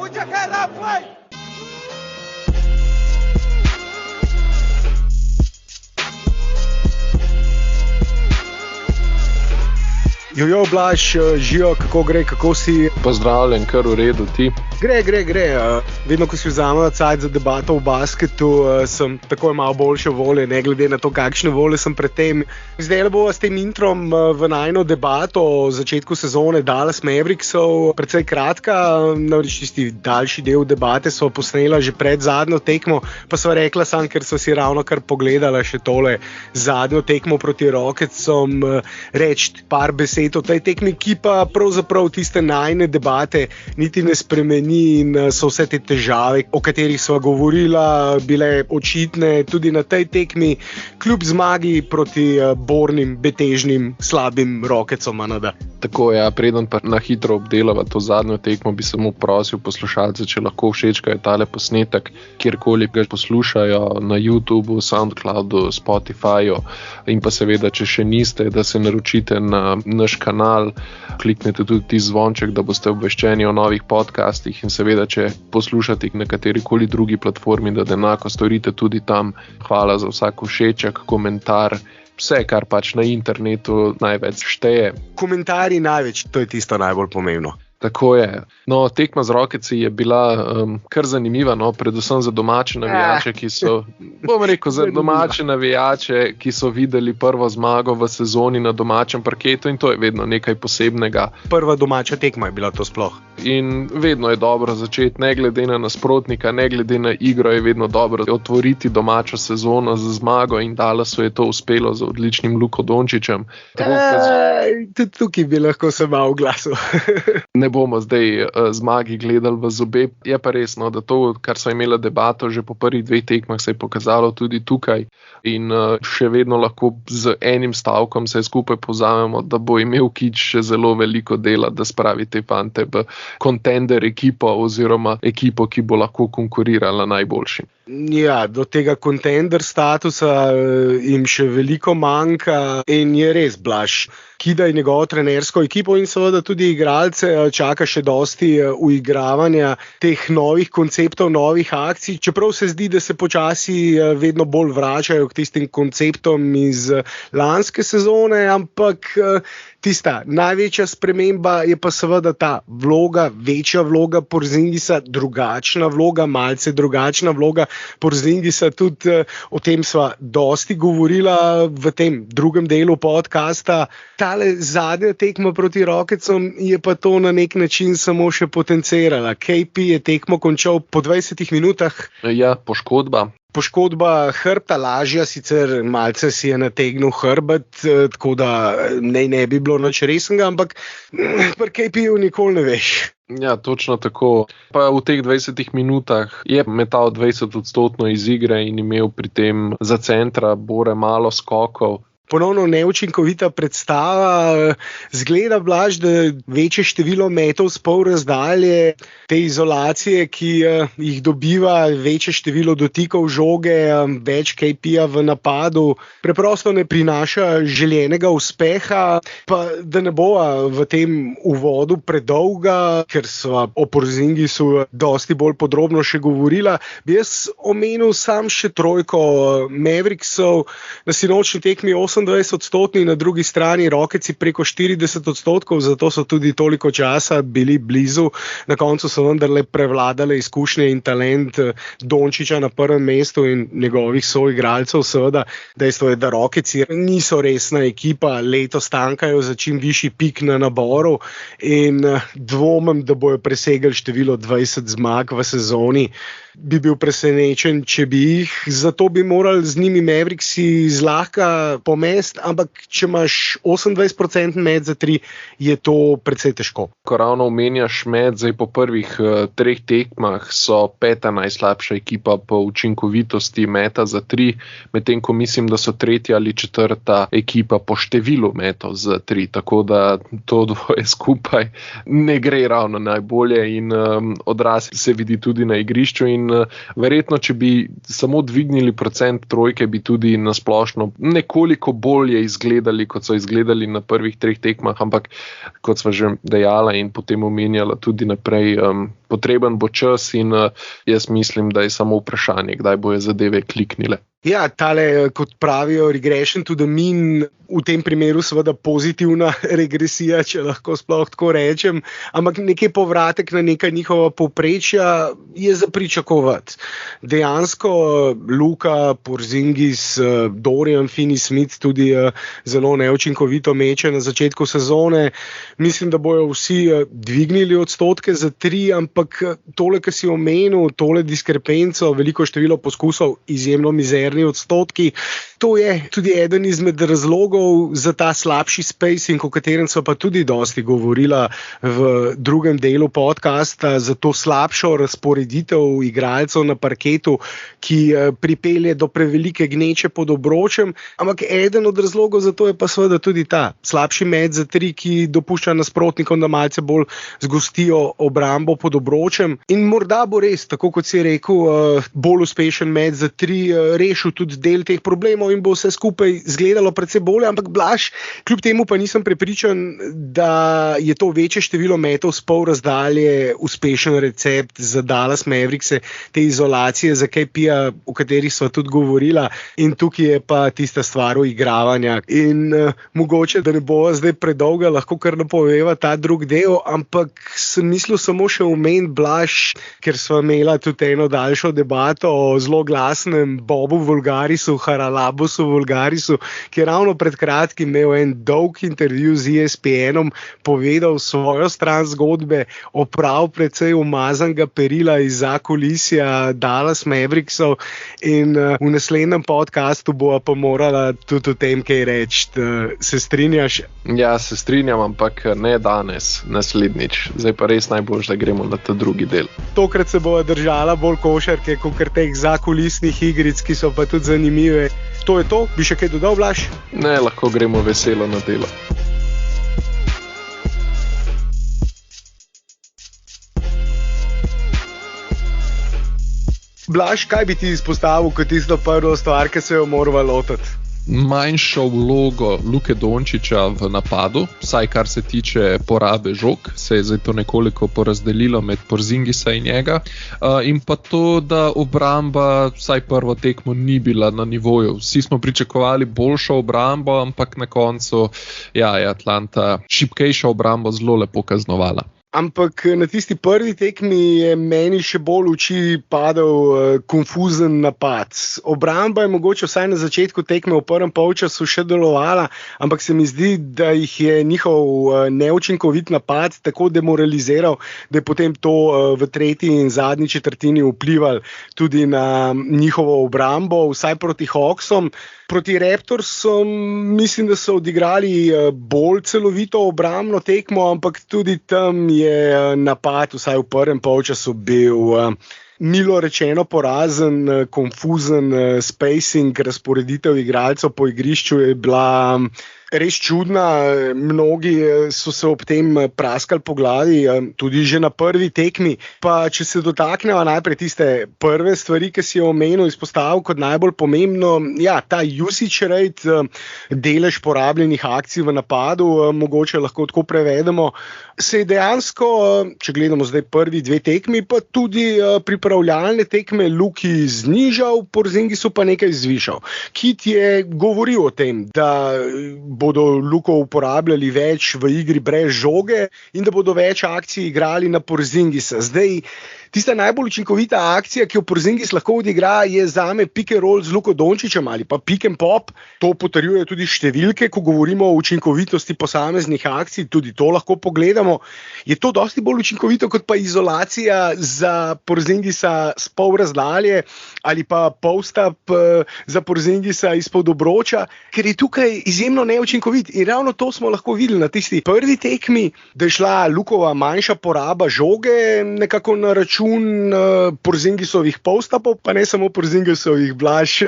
Put your head up, play! Jojo, Blaž, živijo, kako gre, kako si? Pozdravljen, kar v redu, ti? Gre. Vedno, ko si vzamem cajt za debato v basketu, sem takoj malo boljše volje, ne glede na to, kakšne volje sem pred tem. Zdaj bomo s tem introm v najno debato o začetku sezone Dallas Mavericksov precej kratka, namreč tisti daljši del debate so posnela že pred zadnjo tekmo, pa sva rekla sam, ker so si ravno kar pogledala še tole zadnjo tekmo proti Rocketsom, reči par besed o tej tekmi, ki pa pravzaprav tiste najne debate niti ne spremeni in so vse te težave, o katerih sva govorila, bile očitne tudi na tej tekmi, kljub zmagi proti bornim, betežnim, slabim Rocketsom. Tako je, preden pa na hitro obdelava to zadnjo tekmo, bi samo prosil poslušalce, če lahko všečkajo tale posnetek, kjerkoli ga poslušajo, na YouTubeu, Soundcloudu, Spotifyju in pa seveda, če še niste, da se naročite na naš kanal, kliknete tudi ti zvonček, da boste obveščeni o novih podcastih in seveda, če poslušate na katerikoli drugi platformi, da enako storite tudi tam. Hvala za vsak všeček, komentar, vse, kar pač na internetu največ šteje. Komentarji največ, to je tisto najbolj pomembno. Tako je. No, tekma z Rocketsi je bila kar zanimiva, no, predvsem za domače navijače, ki so videli prvo zmago v sezoni na domačem parketu in to je vedno nekaj posebnega. Prva domača tekma je bila to sploh. In vedno je dobro začeti, ne glede na nasprotnika, ne glede na igro, je vedno dobro otvoriti domačo sezono z zmago in Dallasu je to uspelo z odličnim Luko Dončićem. Tudi tukaj bi lahko se malo oglasil. Ne bomo zdaj zmagi gledali v zobe. Je pa resno, da to, kar so imela debato že po prvih 2 tekmah, se je pokazalo tudi tukaj in še vedno lahko z enim stavkom se skupaj povzamemo, da bo imel Kič še zelo veliko dela, da spravi te fante v contender ekipo oziroma ekipo, ki bo lahko konkurirala najboljšim. Ja, do tega contender statusa jim še veliko manjka in je res, Blaž. Kidaj njegovo trenersko ekipo in seveda tudi igralce čaka še dosti uigravanja teh novih konceptov, novih akcij, čeprav se zdi, da se počasi vedno bolj vračajo k tistim konceptom iz lanske sezone, ampak tista največja sprememba je pa seveda ta vloga, večja vloga Porzingisa, drugačna vloga, malce drugačna vloga Porzingisa, tudi o tem sva dosti govorila v tem drugem delu podcasta. Tale zadnja tekma proti Rocketsom je pa to na nek način samo še potencirala. KP je tekmo končal po 20 minutah. Ja, poškodba. Poškodba hrbta, lažja, sicer malce si je nategnil hrbet, tako da ne bi bilo nič resnega, ampak pri KP-ju nikoli ne veš. Ja, točno tako. Pa v teh 20 minutah je metal 20% iz igre in imel pri tem za centra bore malo skokov. Ponovno neučinkovita predstava, zgleda, Blaž, da večje število metov s pol razdalje, te izolacije, ki jih dobiva, večje število dotikov žoge, več KP-ja v napadu, preprosto ne prinaša željenega uspeha, pa da ne bova v tem uvodu predolga, ker sva o Porzingisu dosti bolj podrobno še govorila, bi jaz omenil sam še trojko Mavericksov na sinočni tekmi 28%, na drugi strani Rocketsi preko 40%, zato so tudi toliko časa bili blizu. Na koncu so vendarle prevladale izkušnje in talent Dončića na prvem mestu in njegovih soigralcev. Seveda, dejstvo je, da Rocketsi niso resna ekipa, letos tankajo za čim višji pik na naboru in dvomim, da bojo presegli število 20 zmag v sezoni. Bi bil presenečen, če bi jih, zato bi morali z njimi Mavericksi zlahka pomest, ampak če imaš 28% met za 3, je to precej težko. Ko ravno omenjaš met, zdaj po prvih 3 tekmah so 5. najslabša ekipa po učinkovitosti meta za 3, medtem ko mislim, da so 3. ali 4. ekipa po številu metov za 3, tako da to dvoje skupaj ne gre ravno najbolje in odraz se vidi tudi na igrišču in verjetno, če bi samo dvignili procent trojke, bi tudi nasplošno nekoliko bolje izgledali, kot so izgledali na prvih 3 tekmah, ampak kot sva že dejala in potem omenjala tudi naprej, potreben bo čas in jaz mislim, da je samo vprašanje, kdaj bojo zadeve kliknile. Ja, tale, kot pravijo, regression to the mean, v tem primeru seveda pozitivna regresija, če lahko sploh tako rečem, ampak nekaj povratek na neka njihova povprečja je za pričakovati. Dejansko Luka, Porzingis, Dorian Finney-Smith tudi zelo neučinkovito meče na začetku sezone. Mislim, da bojo vsi dvignili odstotke za 3, ampak tole, kar si omenil, tole diskrepenco, veliko število poskusov, izjemno mizerni odstotki, to je tudi eden izmed razlogov za ta slabši spacing, o katerem so pa tudi dosti govorila v drugem delu podcasta, za to slabšo razporeditev igralcev na parketu, ki pripelje do prevelike gneče pod obročem, ampak eden od razlogov za to je pa seveda tudi ta slabši met za 3, ki dopušča nasprotnikom, da malce bolj zgostijo obrambo pod obročem in morda bo res, tako kot si rekel, bolj uspešen met za 3 rešil tudi del teh problemov in bo vse skupaj izgledalo precej bolje, ampak Blaž, kljub temu pa nisem prepričan, da je to večje število metov s pol razdalje uspešen recept za Dallas Mavericks, te izolacije za KP-ja, o katerih sva tudi govorila, in tukaj je pa tista stvar uigravanja. In mogoče, da ne bova zdaj predolga, lahko kar napoveva ta drug del, ampak sem mislil samo še omeniti, Blaž, ker sva imela tudi eno daljšo debato o zelo glasnem Bobu Vulgarisu, Haralabosu Vulgarisu, ki je ravno pred kratkim imel en dolg intervju z ESPN-om, povedal svojo stran zgodbe, oprav precej umazanega perila iz zakulisja Dallas Mavericksov in v naslednjem podcastu bova pa morala tudi o tem kaj reči. Se strinjaš? Ja, se strinjam, ampak ne danes, naslednjič. Zdaj pa res najbolj, da gremo na ta drugi del. Tokrat se bova držala bolj košarke, kot teh zakulisnih igric, ki so pa tudi zanimive. To je to? Bi še kaj dodal, Blaž? Ne, lahko gremo veselo na delo. Blaž, kaj bi ti izpostavil kot tisto prvo stvar, ki se jo morava lotiti? Manjšo vlogo Luke Dončića v napadu, vsaj kar se tiče porabe žog, se je zdaj to nekoliko porazdelilo med Porzingisa in njega, in pa to, da obramba vsaj prvo tekmo ni bila na nivoju. Vsi smo pričakovali boljšo obrambo, ampak na koncu je Atlanta šibkejšo obrambo zelo lepo kaznovala. Ampak na tisti prvi tekmi je meni še bolj v oči padel konfuzen napad. Obramba je mogoče vsaj na začetku tekme v prvem polčasu še delovala, ampak se mi zdi, da jih je njihov neučinkovit napad tako demoraliziral, da je potem to v tretji in zadnji četrtini vplival tudi na njihovo obrambo, vsaj proti Hawksom. Proti Raptorsom mislim, da so odigrali bolj celovito obrambno tekmo, ampak tudi tam je napad vsaj v prvem polčasu bil milo rečeno porazen, konfuzen, spacing, razporeditev igralcev po igrišču je bila res čudna. Mnogi so se ob tem praskali po glavi, tudi že na prvi tekmi. Pa če se dotakneva najprej tiste prve stvari, ki si jo omenil, izpostavil kot najbolj pomembno, ta usage rate, delež porabljenih akcij v napadu, mogoče lahko tako prevedemo, se je dejansko, če gledamo zdaj prvi 2 tekmi, pa tudi pripravljalne tekme Luki znižal, Porzingisu pa nekaj zvišal. Kit je govoril o tem, da bodo Luko uporabljali več v igri brez žoge in da bodo več akcij igrali na Porzingisa. Zdaj, tista najbolj učinkovita akcija, ki jo Porzingis lahko odigra, je zame pick and roll z Luko Dončićem ali pa pick and pop. To potrjuje tudi številke, ko govorimo o učinkovitosti posameznih akcij, tudi to lahko pogledamo. Je to dosti bolj učinkovito kot pa izolacija za Porzingisa s pol razdalje ali pa post-up za Porzingisa izpod obroča, ker je tukaj izjemno neučinkovit. In ravno to smo lahko videli na tisti prvi tekmi, da je šla Lukova manjša poraba žoge nekako na račun Porzingisovih post-upov, pa ne samo Porzingisovih, Blaž.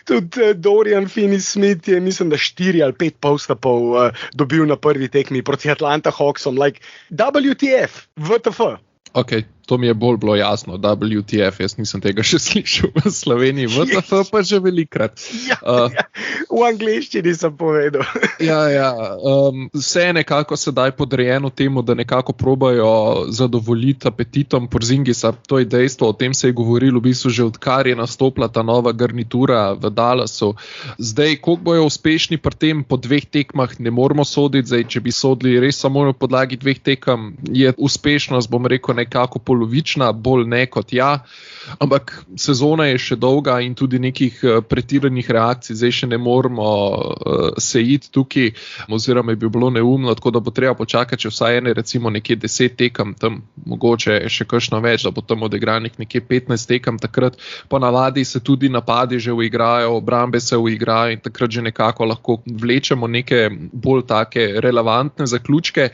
Tudi Dorian Finney-Smith je, mislim, da 4 ali 5 post-upov dobil na prvi tekmi proti Atlanta Hawksom. WTF, WTF. Ok. To mi je bolj bilo jasno, WTF, jaz nisem tega še slišal v Sloveniji, VTF pa že velikrat. V angleščini sem povedal. Vse je nekako sedaj podrejeno temu, da nekako probajo zadovoljiti apetitom Porzingisa. To je dejstvo, o tem se je govorilo v bistvu že odkar je nastopila ta nova garnitura v Dallasu. Zdaj, koliko bojo uspešni pri tem po 2 tekmah, ne moramo soditi. Zdaj, če bi sodili res samo na podlagi 2 tekem, je uspešnost, bom rekel, nekako polovična, bolj ne kot ampak sezona je še dolga in tudi nekih pretiranih reakcij zdaj še ne moramo sejiti tukaj, oziroma bi bilo neumno, tako da bo treba počakati, če vsaj recimo nekje 10 tekem, tam mogoče še kakšno več, da bo tam odigranih nekje 15 tekem, takrat ponavadi se tudi napadi že uigrajo, obrambe se uigrajo in takrat že nekako lahko vlečemo neke bolj take relevantne zaključke,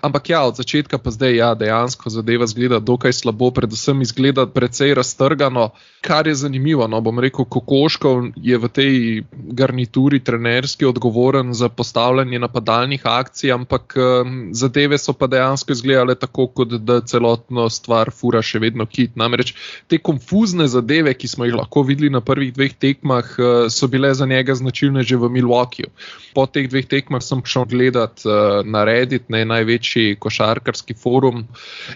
ampak od začetka pa zdaj dejansko zadeva izgleda dokaj slabo, predvsem izgleda precej raztrgano, kar je zanimivo, bom rekel, Kokoškov je v tej garnituri trenerski odgovoren za postavljanje napadalnih akcij, ampak zadeve so pa dejansko izgledale tako, kot da celotno stvar fura še vedno Heat. Namreč te konfuzne zadeve, ki smo jih lahko videli na prvih 2 tekmah, so bile za njega značilne že v Milwaukeeju. Po teh 2 tekmah sem šel gledat na Reddit, največji košarkarski forum,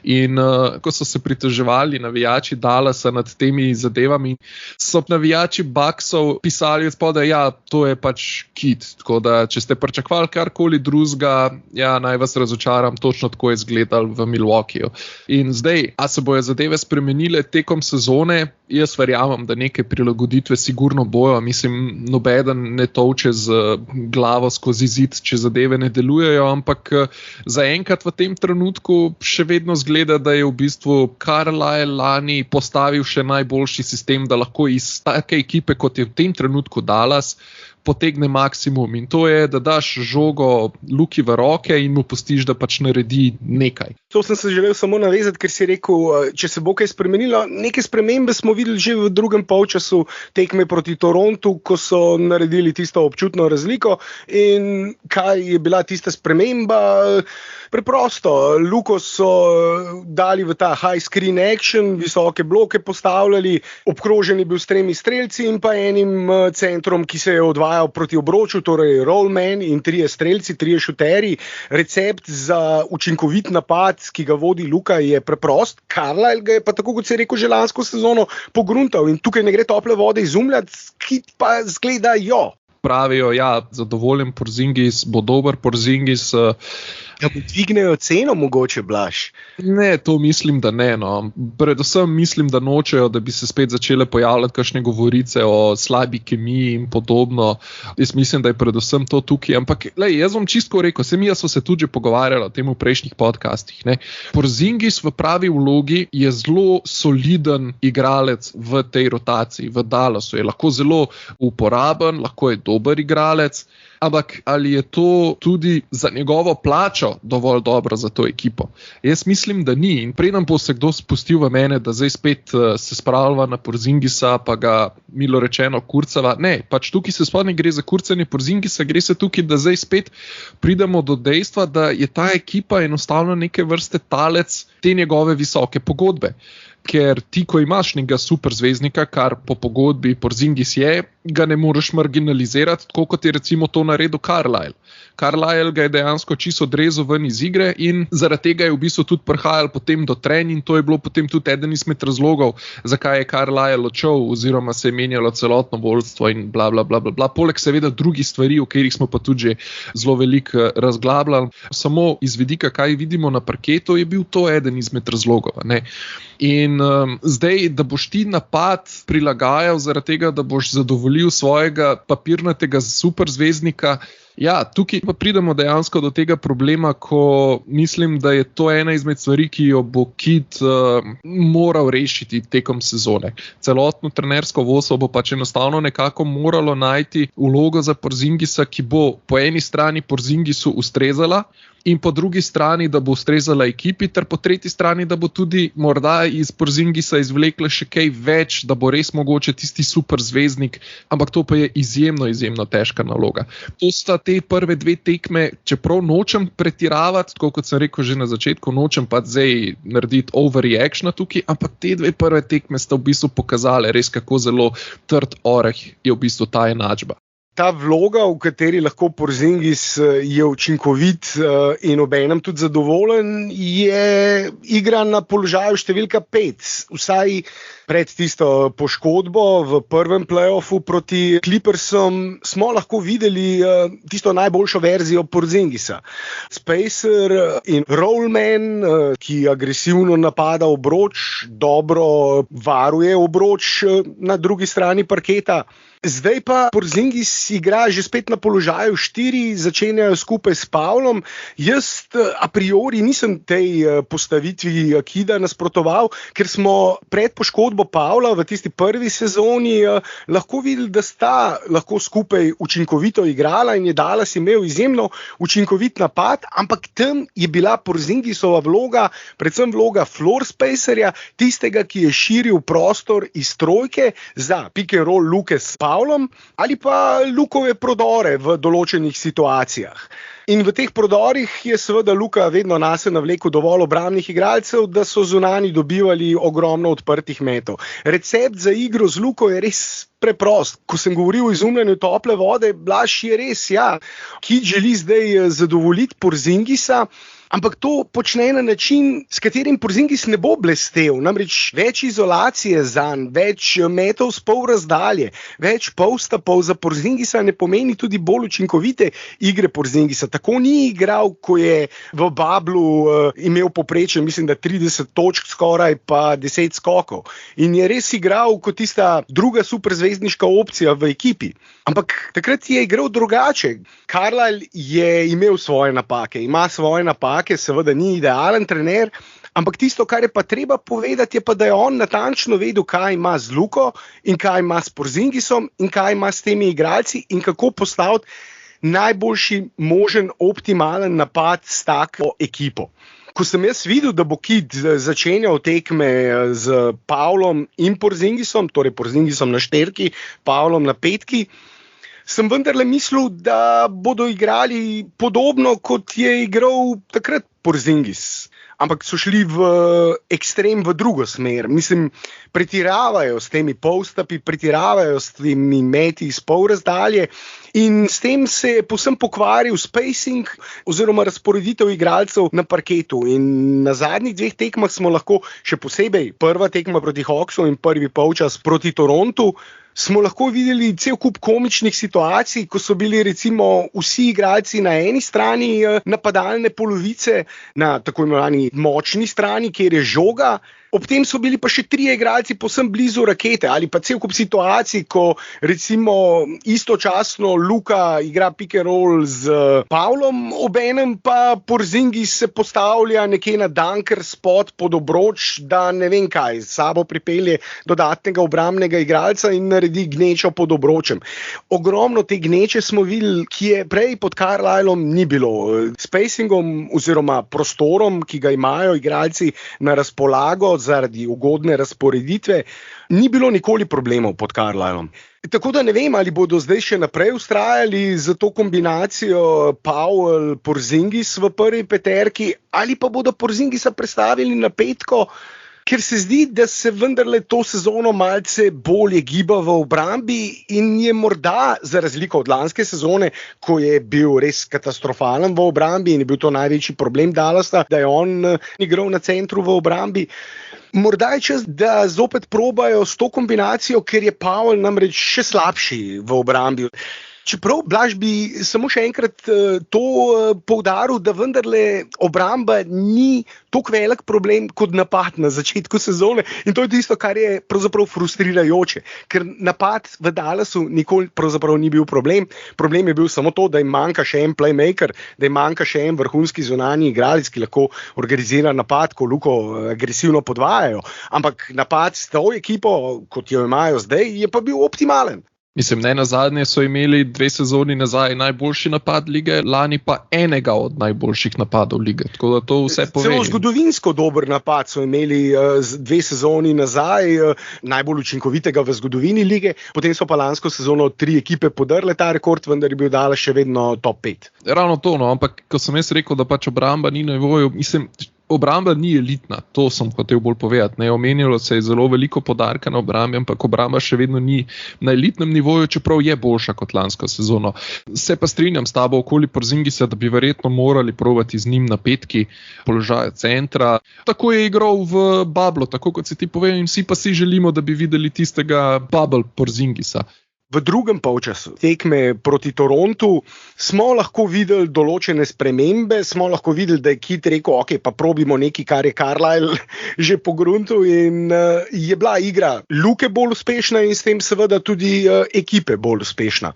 in ko so se pritoževali navijači Dallasa nad temi zadevami, so navijači Bucksov pisali odspodaj, to je pač Heat, tako da če ste pričakovali karkoli drugega, naj vas razočaram, točno tako je izgledal v Milwaukeeju. In zdaj, a se bojo zadeve spremenile tekom sezone? Jaz verjamem, da neke prilagoditve sigurno bojo, mislim, nobeden ne tolče z glavo skozi zid, če zadeve ne delujejo, ampak zaenkrat v tem trenutku še vedno zgleda, da je v bistvu Carlisle lani postavil še najboljši sistem, da lahko iz take ekipe, kot je v tem trenutku Dallas, potegne maksimum, in to je, da daš žogo Luki v roke in mu pustiš, da pač naredi nekaj. To sem se želel samo navezati, ker si rekel, če se bo kaj spremenilo. Neke spremembe smo videli že v drugem polčasu tekme proti Torontu, ko so naredili tisto občutno razliko. In kaj je bila tista sprememba? Preprosto, Luko so dali v ta high screen action, visoke bloke postavljali, obkrožen je bil s 3 strelci in pa enim centrom, ki se je odvajal proti obroču, torej rollman in 3 strelci, 3 šuterji. Recept za učinkovit napad, ki ga vodi Luka, je preprost. Carlisle ga je pa, tako kot se je rekel, že lansko sezono pogruntal in tukaj ne gre tople vode izumljati, ki pa zgledajo. Pravijo, zadovoljen Porzingis, bo dober Porzingis. Dvignejo ceno mogoče, Blaž? Ne, to mislim, da ne. Predvsem mislim, da nočejo, da bi se spet začele pojavljati kakšne govorice o slabi kemiji in podobno. Jaz mislim, da je predvsem to tukaj. Ampak, jaz bom čisto rekel, smo se tudi že pogovarjali o tem v prejšnjih podcastih. Porzingis v pravi vlogi je zelo soliden igralec v tej rotaciji, v Dallasu. Je lahko zelo uporaben, lahko je dober igralec, ampak ali je to tudi za njegovo plačo dovolj dobro za to ekipo? Jaz mislim, da ni. In preden bo se kdo spustil v mene, da zdaj spet se spravlja na Porzingisa, pa ga milo rečeno kurcava. Ne, pač tukaj se sploh ne gre za kurcanje Porzingisa, gre se tukaj, da zdaj spet pridemo do dejstva, da je ta ekipa enostavno neke vrste talec te njegove visoke pogodbe. Ker ti, ko imaš nekega superzvezdnika, kar po pogodbi Porzingis je, ga ne moreš marginalizirati, tako kot je recimo to naredil Carlisle. Carlisle ga je dejansko čisto odrezal ven iz igre in zaradi tega je v bistvu tudi prihajal potem do trenj in to je bilo potem tudi eden izmed razlogov, zakaj je Carlisle odšel oziroma se je menjalo celotno vodstvo in bla, bla, bla, bla, bla. Poleg seveda drugih stvari, o katerih smo pa tudi že zelo veliko razglabljali. Samo iz vidika, kaj vidimo na parketu, je bil to eden izmed razlogov. Ne? In zdaj, da boš ti napad prilagajal zaradi tega, da boš zadovoljil svojega papirnatega superzvezdnika, tukaj pa pridemo dejansko do tega problema, ko mislim, da je to ena izmed stvari, ki jo bo Heat moral rešiti tekom sezone. Celotno trenersko vodstvo bo pač enostavno nekako moralo najti vlogo za Porzingisa, ki bo po eni strani Porzingisu ustrezala in po drugi strani, da bo ustrezala ekipi, ter po tretji strani, da bo tudi morda iz Porzingisa izvlekla še kaj več, da bo res mogoče tisti super zvezdnik, ampak to pa je izjemno težka naloga. To sta te prve dve tekme, čeprav nočem pretiravati, tako kot sem rekel že na začetku, nočem pa zdaj narediti overreactiona tukaj, ampak te dve prve tekme sta v bistvu pokazale res, kako zelo trd oreh je v bistvu ta enačba. Ta vloga, v kateri lahko Porzingis je učinkovit in obenem tudi zadovoljen, je igra na položaju številka 5. Vsaj pred tisto poškodbo v prvem play-offu proti Clippersom smo lahko videli tisto najboljšo verzijo Porzingisa. Spacer in rollman, ki agresivno napada obroč, dobro varuje obroč na drugi strani parketa. Zdaj pa Porzingis igra že spet na položaju 4, začenjajo skupaj s Pavlom. Jaz a priori nisem tej postavitvi Kida nasprotoval, ker smo pred poškodbo Pavla v tisti prvi sezoni lahko videli, da sta lahko skupaj učinkovito igrala in je Dallas imel izjemno učinkovit napad, ampak tam je bila Porzingisova vloga, predvsem vloga floor spacerja, tistega, ki je širil prostor iz trojke za pick and roll Luke s Pavlom ali pa Lukove prodore v določenih situacijah. In v teh prodorih je seveda Luka vedno nase navlekel dovolj obrambnih igralcev, da so zunani dobivali ogromno odprtih metov. Recept za igro z Luko je res preprost. Ko sem govoril o izumljanju tople vode, Blaž je res, ja. Kid želi zdaj zadovoljiti Porzingisa, ampak to počne na način, s katerim Porzingis ne bo blestel. Namreč več izolacije zanj, več metov s pol razdalje, več post-upov za Porzingisa ne pomeni tudi bolj učinkovite igre Porzingisa. Tako ni igral, ko je v Bablu imel poprečje, mislim, da 30 točk skoraj pa 10 skokov. In je res igral kot tista druga superzvezdniška opcija v ekipi. Ampak takrat je igral drugače. Carlisle je imel svoje napake, ima svoje napake, seveda ni idealen trener, ampak tisto, kar je pa treba povedati, je pa, da je on natančno vedel, kaj ima z Luko in kaj ima s Porzingisom in kaj ima s temi igralci in kako postaviti najboljši možen optimalen napad s tako ekipo. Ko sem jaz videl, da bo Kid začenjal tekme z Pavlom in Porzingisom, torej Porzingisom na 4, Pavlom na 5, sem vendarle mislil, da bodo igrali podobno, kot je igral takrat Porzingis. Ampak so šli v ekstrem v drugo smer. Mislim, pretiravajo s temi post-upi, pretiravajo s temi meti iz pol razdalje in s tem se je povsem pokvaril spacing oziroma razporeditev igralcev na parketu. In na zadnjih 2 tekmah smo lahko, še posebej prva tekma proti Hawksu in prvi polčas proti Torontu, smo lahko videli cel kup komičnih situacij, ko so bili recimo vsi igralci na eni strani napadalne polovice, na tako imenovani močni strani, kjer je žoga, ob tem so bili pa še 3 igralci povsem blizu rakete, ali pa cel kup situacij, ko recimo istočasno Luka igra pick and roll z Pavlom, obenem pa Porzingis se postavlja nekje na dunker spot pod obroč, da ne vem kaj, s sabo pripelje dodatnega obrambnega igralca in naredi gnečo pod obročem. Ogromno te gneče smo videli, ki je prej pod Carlisleom ni bilo. Spacingom oziroma prostorom, ki ga imajo igralci na razpolago zaradi ugodne razporeditve, ni bilo nikoli problemov pod Carlisleom. Tako da ne vem, ali bodo zdaj še naprej vztrajali za to kombinacijo Powell-Porzingis v prvi peterki, ali pa bodo Porzingisa prestavili na 5, ker se zdi, da se vendarle to sezono malce bolje giba v obrambi in je morda, za razliko od lanske sezone, ko je bil res katastrofalen v obrambi in je bil to največji problem Dallasa, da je on igral na centru v obrambi, morda je čas, da zopet probajo s to kombinacijo, ker je Powell namreč še slabši v obrambi. Čeprav, Blaž, bi samo še enkrat to poudaril, da vendarle obramba ni tako velik problem kot napad na začetku sezone in to je tisto, kar je pravzaprav frustrirajoče, ker napad v Dallasu nikoli pravzaprav ni bil problem. Problem je bil samo to, da jim manjka še en playmaker, da jim manjka še en vrhunski zunanji igralec, ki lahko organizira napad, ko Luko agresivno podvajajo. Ampak napad s to ekipo, kot jo imajo zdaj, je pa bil optimalen. Mislim, ne nazadnje so imeli 2 sezoni nazaj najboljši napad lige, lani pa enega od najboljših napadov lige. Tako da to vse pove. Celo zgodovinsko dober napad so imeli 2 sezoni nazaj, najbolj učinkovitega v zgodovini lige, potem so pa lansko sezono 3 ekipe podrle ta rekord, vendar je bil Dallas še vedno top 5. Ravno to, no, ampak ko sem jaz rekel, da pač obramba ni na nivoju, mislim, obramba ni elitna, to sem hotel bolj povedati. Ne, omenilo se je zelo veliko podarka na obrambi, ampak obramba še vedno ni na elitnem nivoju, čeprav je boljša kot lansko sezono. Se pa strinjam s tabo okoli Porzingisa, da bi verjetno morali provati z njim na petki položaja centra. Tako je igral v Bablu, tako kot si ti povedal, in vsi pa si želimo, da bi videli tistega Bubble Porzingisa. V drugem polčasu tekme proti Torontu smo lahko videli določene spremembe, smo lahko videli, da je Kit rekel, ok, pa probimo nekaj, kar je Carlisle že pogruntil, in je bila igra Luke bolj uspešna in s tem seveda tudi ekipe bolj uspešna.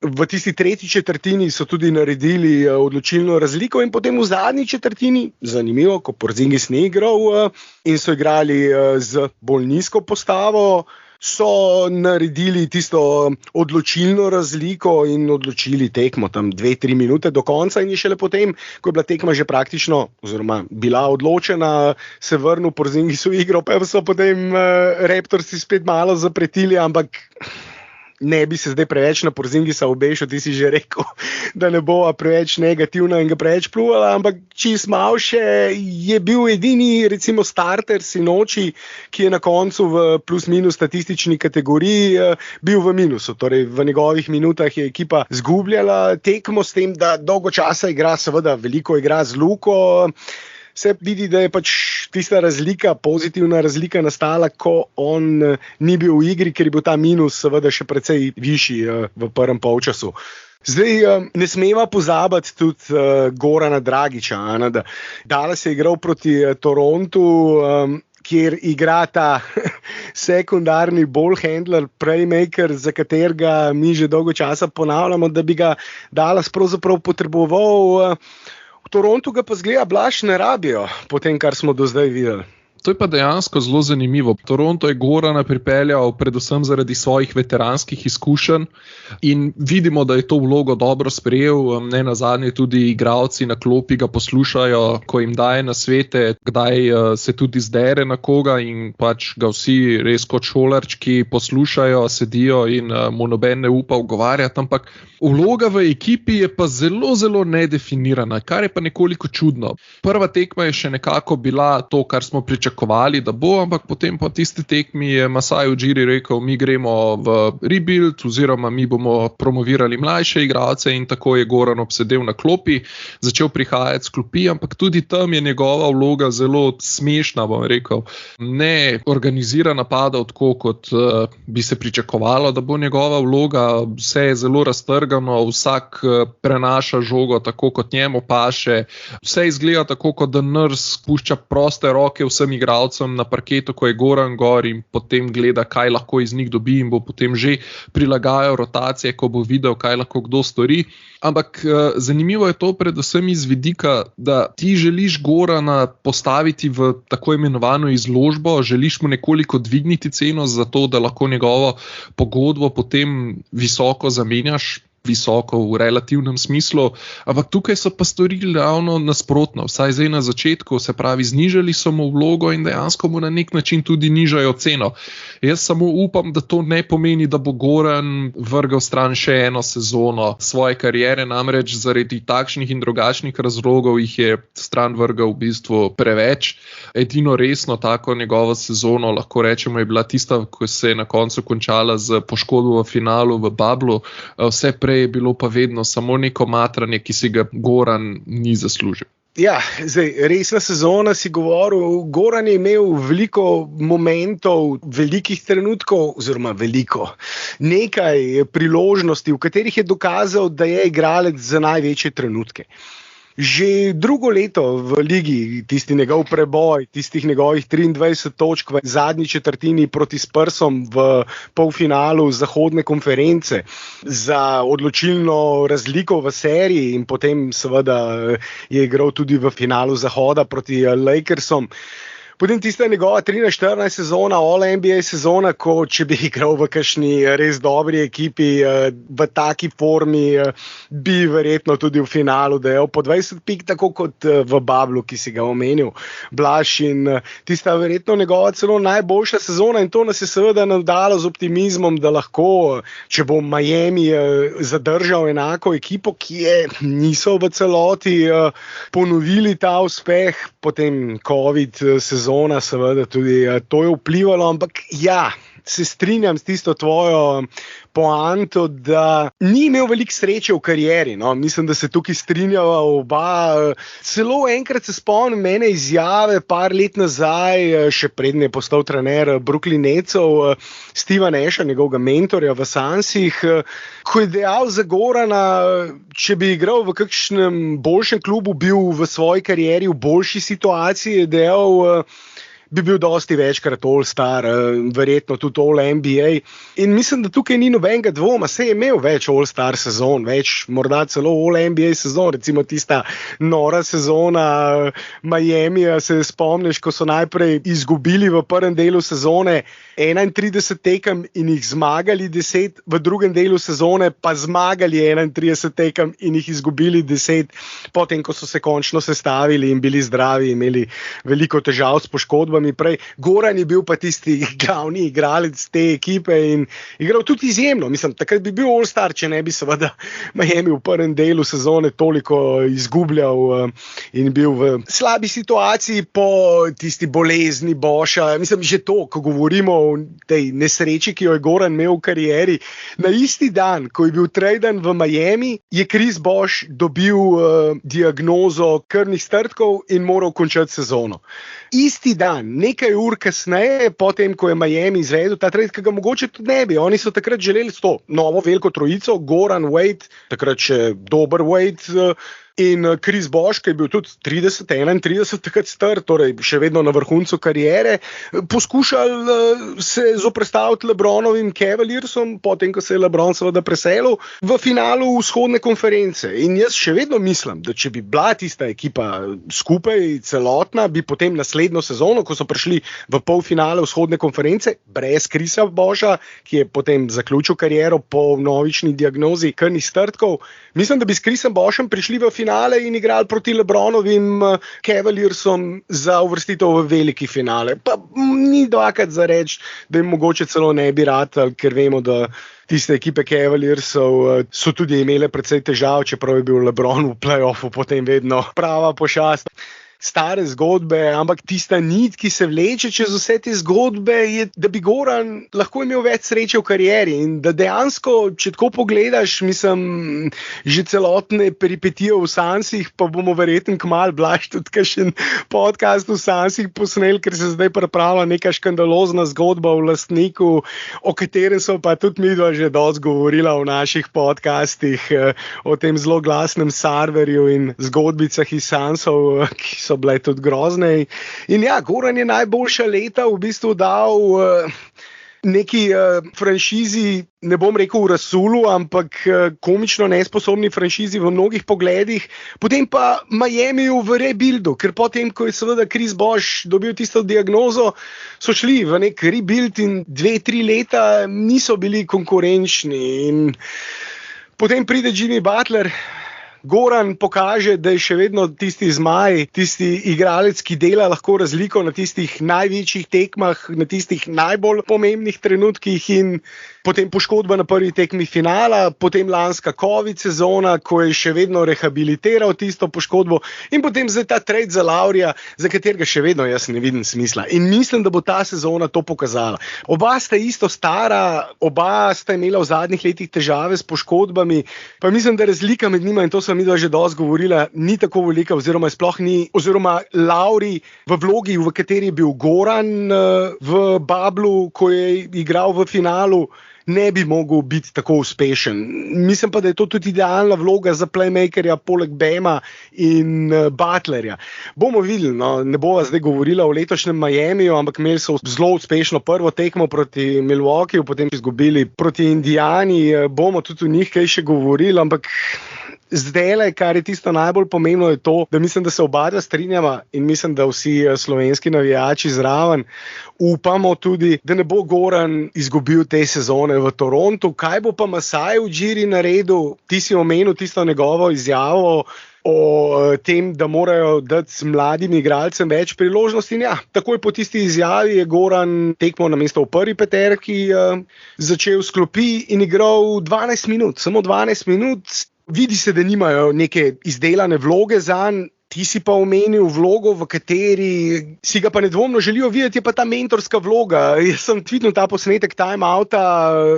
V tisti tretji četrtini so tudi naredili odločilno razliko in potem v zadnji četrtini, zanimivo, ko Porzingis ne igral in so igrali z bolj nizko postavo, so naredili tisto odločilno razliko in odločili tekmo tam 2-3 minute do konca, in je šele potem, ko je bila tekma že praktično, oziroma bila odločena, se vrnil Porzingis v igro, pa so potem Raptorsi spet malo zapretili, ampak ne bi se zdaj preveč na Porzingisa obešal, ti si že rekel, da ne bo preveč negativna in ga preveč pljuvala, ampak čist malo še je bil edini, recimo, starter sinoči, ki je na koncu v plus minus statistični kategoriji bil v minusu. Torej v njegovih minutah je ekipa zgubljala tekmo, s tem, da dolgo časa igra, seveda veliko igra z Luko. Se vidi, da je pač tista razlika, pozitivna razlika nastala, ko on ni bil v igri, ker je bil ta minus seveda še precej višji v prvem polčasu. Zdaj, ne smeva pozabiti tudi Gorana Dragića, da Dallas je igral proti Torontu, kjer igra ta sekundarni ball handler, playmaker, za katerega mi že dolgo časa ponavljamo, da bi ga Dallas pravzaprav potreboval. V Torontu ga pa zgleda Blaž ne rabijo, po tem, kar smo do zdaj videli. To je pa dejansko zelo zanimivo. Toronto je Gorana pripeljal predvsem zaradi svojih veteranskih izkušenj in vidimo, da je to vlogo dobro sprejel. Ne nazadnje tudi igralci na klopi ga poslušajo, ko jim daje nasvete, kdaj se tudi zdere na koga, in pač ga vsi res kot šolarčki poslušajo, sedijo in mu noben ne upa ugovarjati, ampak vloga v ekipi je pa zelo, zelo nedefinirana, kar je pa nekoliko čudno. Prva tekma je še nekako bila to, kar smo pričakovali, da bo, ampak potem po tisti tekmi je Masai Ujiri rekel, mi gremo v rebuild, oziroma mi bomo promovirali mlajše igralce, in tako je Goran obsedel na klopi, začel prihajati s klopi, ampak tudi tam je njegova vloga zelo smešna, bom rekel. Ne organizira napadov tako, kot bi se pričakovalo, da bo njegova vloga, vse je zelo raztrgano, vsak prenaša žogo tako, kot njemu paše, vse izgleda tako, kot da Nurse pušča proste roke vsem igralcem na parketu, ko je Goran gor, in potem gleda, kaj lahko iz njih dobi, in bo potem že prilagajal rotacije, ko bo videl, kaj lahko kdo stori. Ampak zanimivo je to predvsem iz vidika, da ti želiš Gorana postaviti v tako imenovano izložbo, želiš mu nekoliko dvigniti ceno za to, da lahko njegovo pogodbo potem visoko zamenjaš, visoko v relativnem smislu, ampak tukaj so pa storili ravno nasprotno, vsaj zdaj na začetku, se pravi, znižali so mu vlogo in dejansko mu na nek način tudi nižajo ceno. Jaz samo upam, da to ne pomeni, da bo Goran vrgel stran še eno sezono svoje kariere, namreč zaradi takšnih in drugačnih razlogov jih je stran vrgel v bistvu preveč. Edino resno tako njegovo sezono, lahko rečemo, je bila tista, ko se je na koncu končala z poškodbo v finalu v Bablu, vse je bilo pa vedno samo neko matranje, ki si ga Goran ni zaslužil. Ja, zdaj, resna sezona si govoril, Goran je imel veliko momentov, velikih trenutkov, oziroma nekaj priložnosti, v katerih je dokazal, da je igralec za največje trenutke. Že drugo leto v ligi, tisti njegov preboj, tistih njegovih 23 točk v zadnji četrtini proti Spursom v polfinalu zahodne konference za odločilno razliko v seriji, in potem seveda je igral tudi v finalu zahoda proti Lakersom. Potem tista njegova 13-14 sezona, All-NBA sezona, ko če bi igral v kakšni res dobri ekipi, v taki formi, bi verjetno tudi v finalu dajal po 20 pik, tako kot v Bablu, ki si ga omenil, Blaž, in tista verjetno njegova celo najboljša sezona, in to nas je seveda navdalo z optimizmom, da lahko, če bo Miami zadržal enako ekipo, ki je niso v celoti ponovili ta uspeh, potem COVID sezona, seveda tudi to je vplivalo, ampak ja, se strinjam s tisto tvojo poanto, da ni imel veliko sreče v karieri. No? Mislim, da se tukaj strinjava oba. Celo enkrat se spomnim mene izjave par let nazaj, še prednje je postal trener Brooklyn Netsov, Steva Nasha, njegovega mentorja v Sunsih, ko je dejal za Gorana, če bi igral v kakšnem boljšem klubu, bil v svoji karieri v boljši situaciji, je dejal, bi bil dosti večkrat All-Star, verjetno tudi All-NBA. In mislim, da tukaj ni nobenega dvoma, se je imel več All-Star sezon, več morda celo All-NBA sezon, recimo tista nora sezona Miamija, se spomniš, ko so najprej izgubili v prvem delu sezone 31 tekem in jih zmagali 10, v drugem delu sezone pa zmagali 31 tekem in jih izgubili 10, potem ko so se končno sestavili in bili zdravi, imeli veliko težav s poškodbami. Prej. Goran je bil pa tisti glavni igralec te ekipe in igral tudi izjemno. Mislim, takrat bi bil All-Star, če ne bi seveda Miami v prvem delu sezone toliko izgubljal in bil v slabi situaciji po tisti bolezni Boscha. Mislim, že to, ko govorimo o tej nesreči, ki jo je Goran imel v karieri, na isti dan, ko je bil traden v Miami, je Chris Bosh dobil diagnozo krvnih strdkov in moral končati sezono. Isti dan, nekaj ur kasneje, potem, ko je Miami izvedel ta trade, ki ga mogoče tudi ne bi. Oni so takrat želeli s to novo veliko trojico, Goran, Wade, takrat še dober Wade, in Chris Bosh, ki je bil tudi 30, 31 takrat star, torej še vedno na vrhuncu kariere, poskušali se zoperstaviti LeBronovim Cavaliersom, potem, ko se je LeBron seveda preselil v finalu vzhodne konference. In jaz še vedno mislim, da če bi bila tista ekipa skupaj, celotna, bi potem naslednjo sezono, ko so prišli v polfinale vzhodne konference, brez Chrisa Boscha, ki je potem zaključil kariero po vnovični diagnozi krvnih strdkov, mislim, da bi s Chrisom Boschem prišli v finale in igrali proti LeBronovim Cavaliersom za uvrstitev v veliki finale. Pa ni dvakrat za reči, da jim mogoče celo ne bi ratali, ker vemo, da tiste ekipe Cavaliersov so tudi imele precej težav, čeprav je bil LeBron v play-offu potem vedno prava pošast. Stare zgodbe, ampak tista nit, ki se vleče čez vse te zgodbe, je, da bi Goran lahko imel več sreče v karieri in da dejansko, če tako pogledaš, mislim, že celotne peripetije v Sunsih, pa bomo verjetno kmalu Blaž tudi kakšen podcast v Sunsih posneli, ker se zdaj pripravlja neka škandalozna zgodba o lastniku, o katerem so pa tudi midva že dosti govorila v naših podcastih, o tem zelo glasnem Sarverju in zgodbicah iz Sunsov, ki so bile tudi grozne. In ja, Goran je najboljša leta v bistvu dal neki franšizi, ne bom rekel v razsulu, ampak komično nesposobni franšizi v mnogih pogledih. Potem pa Miamiju v rebuildu, ker potem, ko je seveda Chris Bosh dobil tisto diagnozo, so šli v nek rebuild in 2-3 leta niso bili konkurenčni. In potem pride Jimmy Butler, Goran pokaže, da je še vedno tisti zmaj, tisti igralec, ki dela lahko razliko na tistih največjih tekmah, na tistih najbolj pomembnih trenutkih, in potem poškodba na prvi tekmi finala, potem lanska COVID sezona, ko je še vedno rehabilitiral tisto poškodbo, in potem zdaj ta trade za Laurija, za katerega še vedno jaz ne vidim smisla. In mislim, da bo ta sezona to pokazala. Oba sta isto stara, oba sta imela v zadnjih letih težave s poškodbami, pa mislim, da razlika med njima, in to sem midva že dosti govorila, ni tako velika, oziroma sploh ni, oziroma Lauri v vlogi, v kateri je bil Goran v Bablu, ko je igral v finalu, ne bi mogel biti tako uspešen. Mislim pa, da je to tudi idealna vloga za playmakerja poleg Bama in Butlerja. Bomo videli, no, ne bova zdaj govorila o letošnjem Miamiju, ampak imeli so zelo uspešno prvo tekmo proti Milwaukeeju, potem izgubili proti Indiani, bomo tudi o njih kaj še govorili, ampak zdajle, kar je tisto najbolj pomembno, je to, da mislim, da se oba strinjava in mislim, da vsi slovenski navijači zraven upamo tudi, da ne bo Goran izgubil te sezone v Torontu. Kaj bo pa Masai Ujiri naredil? Ti si omenil tisto njegovo izjavo o tem, da morajo dati s mladimi igralcem več priložnosti. Ja, takoj po tisti izjavi je Goran tekmo namesto v prvi peterki začel s klopi in igral 12 minut, samo 12 minut. Vidi se, da nimajo neke izdelane vloge zanj. Ti si pa omenil vlogo, v kateri si ga pa nedvomno želijo videti, je pa ta mentorska vloga. Jaz sem tweetnil ta posnetek time-outa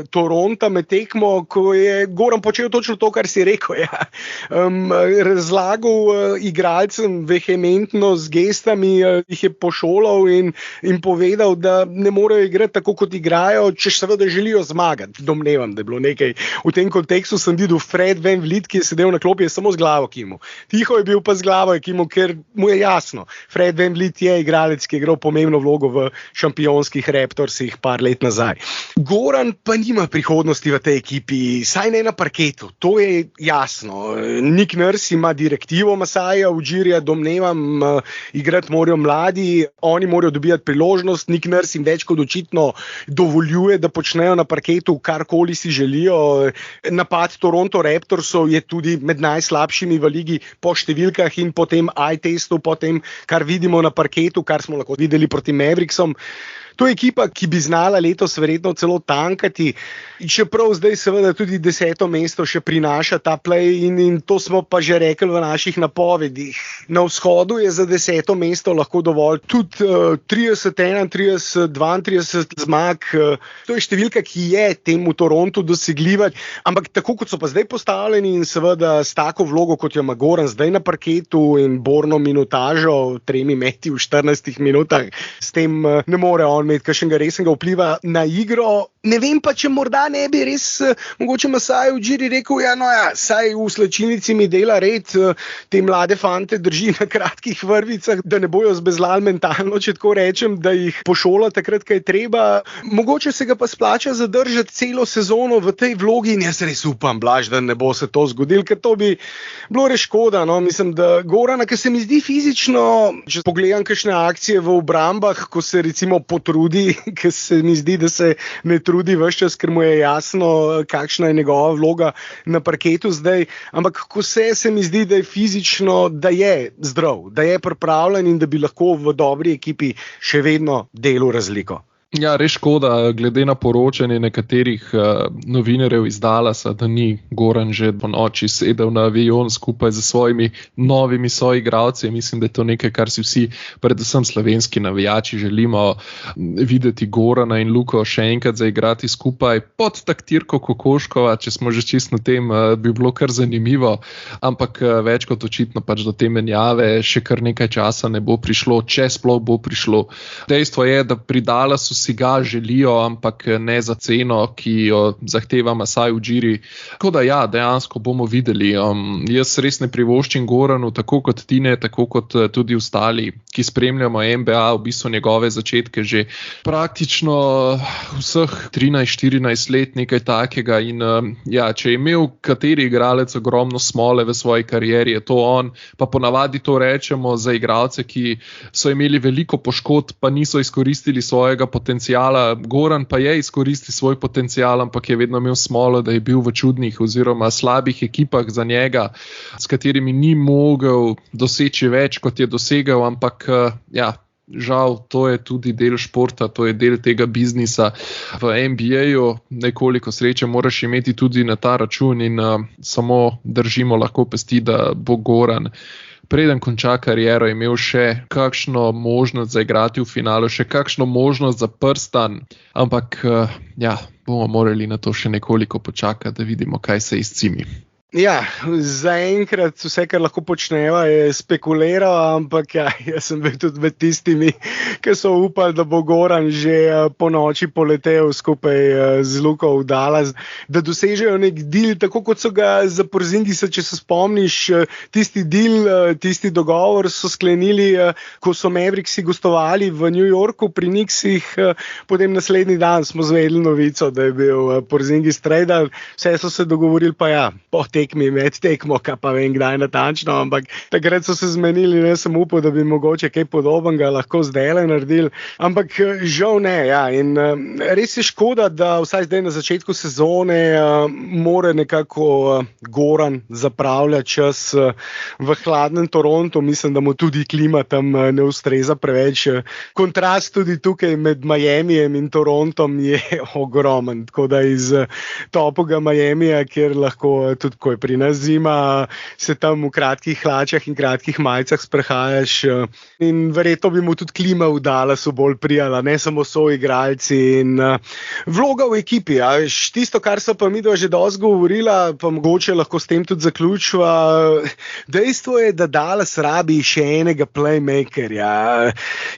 Toronta med tekmo, ko je Goran počel točno to, kar si rekel. Ja. Razlagal igralcem vehementno z gestami, jih je pošolal in povedal, da ne morejo igrati tako, kot igrajo, če seveda želijo zmagati. Domnevam, da je bilo nekaj. V tem kontekstu sem videl Fred VanVleet, ki je sedel na klopi, je samo z glavo kimal. Tiho je bil pa z glavo, ker mu je jasno. Fred VanVleet je igralec, ki je igral pomembno vlogo v šampionskih Raptorsih par let nazaj. Goran pa nima prihodnosti v tej ekipi, saj ne na parketu, to je jasno. Nick Nurse ima direktivo Masaija Ujirija, domnevam, igrati morajo mladi, oni morajo dobivati priložnost, Nick Nurse jim več kot očitno dovoljuje, da počnejo na parketu karkoli si želijo. Napad Toronto Raptorsov je tudi med najslabšimi v ligi po številkah in po tem eye-testu, po tem, kar vidimo na parketu, kar smo lahko videli proti Mavericksom. To je ekipa, ki bi znala letos verjetno celo tankati, čeprav zdaj seveda tudi 10. mesto še prinaša ta play in to smo pa že rekli v naših napovedih. Na vzhodu je za 10. mesto lahko dovolj tudi 30, 31, 32 zmag. To je številka, ki je temu Torontu dosegljiva, ampak tako kot so pa zdaj postavljeni in seveda s tako vlogo, kot jo ima Goran zdaj na parketu in borno minutažo, 3 meti v 14 minutah, s tem ne more on imeti kakšnega resnega vpliva na igro. Ne vem pa, če morda ne bi res mogoče Masai Ujiri rekel, saj v slačilnici mi dela red, te mlade fante drži na kratkih vrvicah, da ne bojo zbezlali mentalno, če tako rečem, da jih pošola takrat, kaj treba. Mogoče se ga pa splača zadržati celo sezono v tej vlogi in jaz res upam, Blaž, da ne bo se to zgodilo, ker to bi bilo res škoda. No? Mislim, da Gorana, ker se mi zdi fizično, če pogledam kakšne akcije v obrambah, ko se recimo potrudi, ker se mi zdi, da se ne trudi ves čas, ker mu je jasno, kakšna je njegova vloga na parketu zdaj, ampak ko se mi zdi, da je fizično, da je zdrav, da je pripravljen in da bi lahko v dobri ekipi še vedno delal razliko. Ja, res škoda, glede na poročanje nekaterih novinarjev iz Dallasa, da ni Goran že po noči sedel na avion skupaj z svojimi novimi soigralci. Mislim, da je to nekaj, kar si vsi, predvsem slovenski navijači, želimo videti Gorana in Luko še enkrat zaigrati skupaj pod taktirko Kokoškova, če smo že čisto na tem, bi bilo kar zanimivo, ampak več kot očitno pač do te menjave še kar nekaj časa ne bo prišlo, če sploh bo prišlo. Dejstvo je, da pri Dallasu si ga želijo, ampak ne za ceno, ki jo zahteva Masai Ujiri. Tako da ja, dejansko bomo videli. Jaz res ne privoščim Goranu, tako kot ti ne, tako kot tudi ostali, ki spremljamo NBA, v bistvu njegove začetke že praktično vseh 13-14 let, nekaj takega. In ja, če je imel kateri igralec ogromno smole v svoji karieri, je to on. Pa ponavadi to rečemo za igralce, ki so imeli veliko poškodb, pa niso izkoristili svojega potenciala. Goran pa je izkoristil svoj potencial, ampak je vedno imel smolo, da je bil v čudnih oziroma slabih ekipah za njega, s katerimi ni mogel doseči več, kot je dosegel, ampak ja, žal, to je tudi del športa, to je del tega biznisa v NBA-ju. Nekoliko sreče moraš imeti tudi na ta račun in samo držimo lahko pesti, da bo Goran preden konča kariero imel še kakšno možnost za igrati v finalu, še kakšno možnost za prstan, ampak ja, bomo morali na to še nekoliko počakati, da vidimo, kaj se izcimi. Ja, zaenkrat vse, kar lahko počneva, je spekuliral, ampak ja, jaz sem bil tudi med tistimi, ki so upali, da bo Goran že po noči poletel skupaj z Luko v Dallas, da dosežejo nek deal, tako kot so ga za Porzingisa, če se spomniš, tisti deal, tisti dogovor so sklenili, ko so Mavericksi gostovali v New Yorku pri Knicksih, potem naslednji dan smo zvedeli novico, da je bil Porzingis traden, vse so se dogovorili, pa ja, po tem tekmi med tekmo, kaj pa vem kdaj natančno, ampak takrat so se zmenili in jaz sem upal, da bi mogoče kaj podobnega lahko zdaj naredili, ampak žal ne, ja, in res je škoda, da vsaj zdaj na začetku sezone mora nekako Goran zapravljati čas v hladnem Torontu, mislim, da mu tudi klima tam ne ustreza preveč. Kontrast tudi tukaj med Miamijem in Torontom je ogromen, tako da iz toplega Miamija, kjer lahko tudi, ko je pri nas zima, se tam v kratkih hlačah in kratkih majicah sprehajaš in verjetno bi mu tudi klima v Dallasu bolj prijala, ne samo soigralci in vloga v ekipi. Tisto, kar so pa midva že dosti govorila, pa mogoče lahko s tem tudi zaključiva, dejstvo je, da Dallas rabi še enega playmakerja.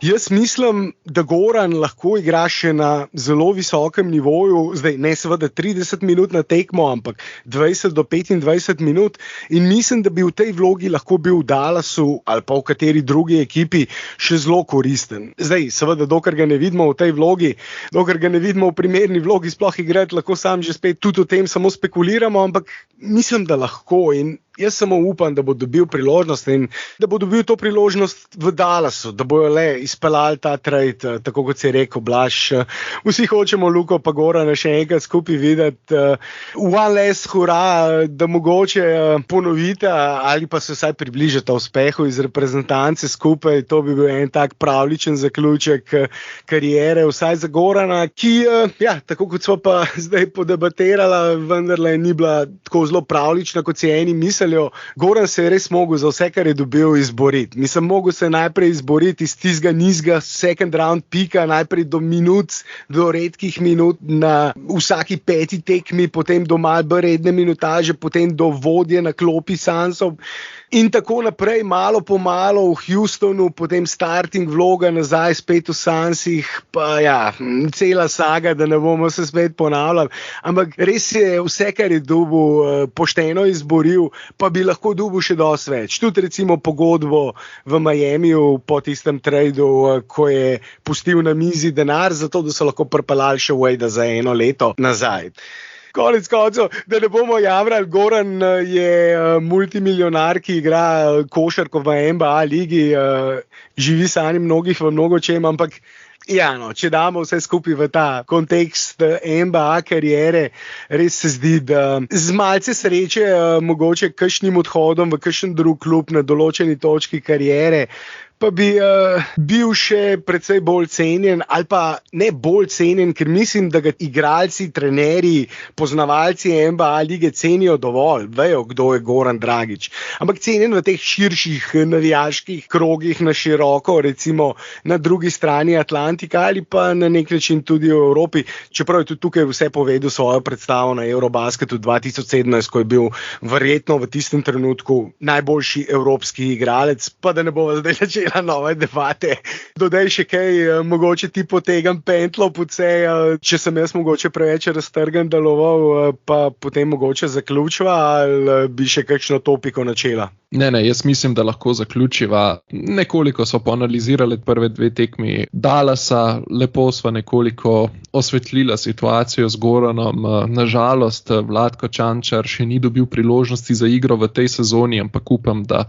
Jaz mislim, da Goran lahko igra še na zelo visokem nivoju, zdaj ne seveda 30 minut na tekmo, ampak 20 do 25 minut in mislim, da bi v tej vlogi lahko bil v Dallasu ali pa v kateri drugi ekipi še zelo koristen. Zdaj, seveda, dokler ga ne vidimo v tej vlogi, dokler ga ne vidimo v primerni vlogi sploh igrati, lahko sam že spet tudi o tem samo spekuliramo, ampak mislim, da lahko in jaz samo upam, da bo dobil priložnost in da bo dobil to priložnost v Dallasu, da bojo le izpeljali ta trade, tako kot si rekel, Blaž. Vsi hočemo Luko pa Gorana še enkrat skupaj videti. One last hurra, da mogoče ponovite ali pa se vsaj približate uspehu iz reprezentance skupaj. To bi bil en tak pravličen zaključek kariere, vsaj za Gorana, ki, ja, tako kot smo pa zdaj podebatirala, vendarle ni bila tako zelo pravlična, kot si eni mislijo. Goran se je res mogel za vse, kar je dobil, izboriti. Mislim, mogel se najprej izboriti iz tistega nizga second round pika, najprej do redkih minut na vsaki 5. tekmi, potem do malo redne minutaže, potem do vodje na klopi Sunsov in tako naprej, malo po malo v Houstonu, potem starting vloga nazaj spet v Sunsih, pa ja, cela saga, da ne bomo se spet ponavljali, ampak res je vse, kar je dobil, pošteno izboril, pa bi lahko dobil še dosti več. Tudi recimo pogodbo v Miamiju po tistem tradu, ko je pustil na mizi denar, zato da so lahko pripeljali še Wadea za 1 leto nazaj. Konec koncev, da ne bomo jamrali, Goran je multimilionar, ki igra košarko v NBA ligi, živi sanji mnogih v mnogočem, ampak ja, no, če damo vse skupaj v ta kontekst NBA kariere, res se zdi, da z malce sreče, mogoče kakšnim odhodom v kakšen drug klub na določeni točki kariere, pa bi bil še precej bolj cenjen, ali pa ne bolj cenjen, ker mislim, da ga igralci, trenerji, poznavalci NBA lige cenijo dovolj, vejo, kdo je Goran Dragić. Ampak cenjen v teh širših navijaških krogih na široko, recimo na drugi strani Atlantika ali pa na nek način tudi v Evropi, čeprav je tudi tukaj vse povedal svojo predstavo na Eurobasketu 2017, ko je bil verjetno v tistem trenutku najboljši evropski igralec, pa da ne bova zdaj začela nove debate. Dodaj še kaj, mogoče ti potegam pentlo podcej, če sem jaz mogoče preveč raztrgan deloval, pa potem mogoče zaključiva, ali bi še kakšno topiko načela? Ne, jaz mislim, da lahko zaključiva. Nekoliko so poanalizirali prve 2 tekmi Dallasa, lepo sva nekoliko osvetlila situacijo z Goranom. Nažalost, Vlatko Čančar še ni dobil priložnosti za igro v tej sezoni, ampak upam, da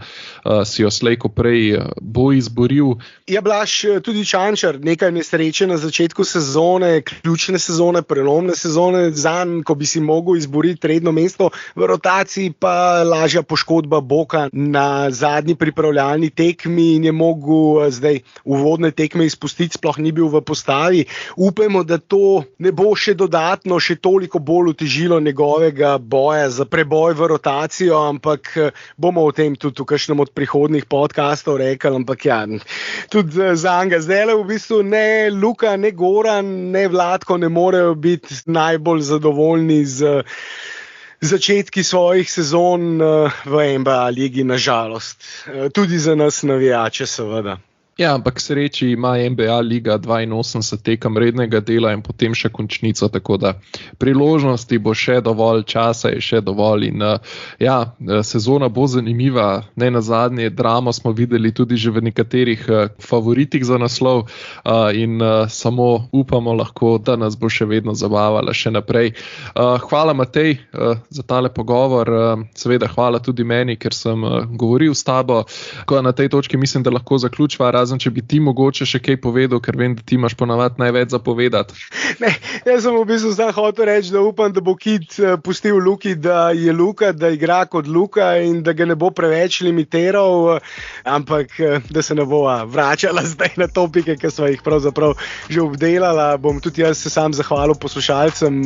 si jo slej ko prej bo izboril. Ja, Blaž, tudi Čančar, nekaj nesreče na začetku sezone, ključne sezone, prelomne sezone, zanj, ko bi si mogel izboriti redno mesto v rotaciji, pa lažja poškodba boka na zadnji pripravljalni tekmi in je mogel zdaj uvodne tekme izpustiti, sploh ni bil v postavi. Upajmo, da to ne bo še dodatno, še toliko bolj otežilo njegovega boja za preboj v rotacijo, ampak bomo o tem tudi v kakšnem od prihodnjih podcastov rekli, ampak ja, tudi za njega zdaj v bistvu ne Luka, ne Goran, ne Vlatko ne morejo biti najbolj zadovoljni z začetki svojih sezon v NBA ligi, nažalost. Tudi za nas navijače, seveda. Ja, ampak sreči ima NBA Liga 82 tekem rednega dela in potem še končnico, tako da priložnosti bo še dovolj, časa je še dovolj in sezona bo zanimiva. Ne nazadnje, dramo smo videli tudi že v nekaterih favoritih za naslov in samo upamo lahko, da nas bo še vedno zabavala še naprej. Hvala, Matej, za tale pogovor. Seveda hvala tudi meni, ker sem govoril s tabo. Na tej točki mislim, da lahko zaključiva, razen če bi ti mogoče še kaj povedal, ker vem, da ti imaš ponavadi največ za povedati. Ne, jaz sem v bistvu zdaj hotel reči, da upam, da bo Kit pustil Luki, da je Luka, da igra kot Luka in da ga ne bo preveč limitiral, ampak da se ne bo vračala zdaj na topike, ki smo jih pravzaprav že obdelala. Bom tudi jaz se sam zahvalil poslušalcem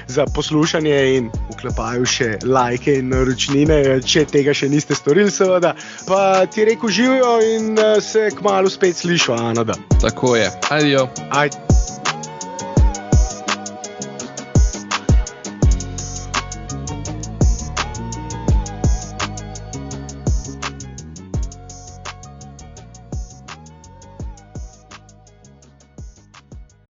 za poslušanje in vklepaju še lajke in naročnine, če tega še niste storili, seveda. Pa ti rekel živijo in se kmalu spet slišo, Anada. Tako je. Ajde. Ajde.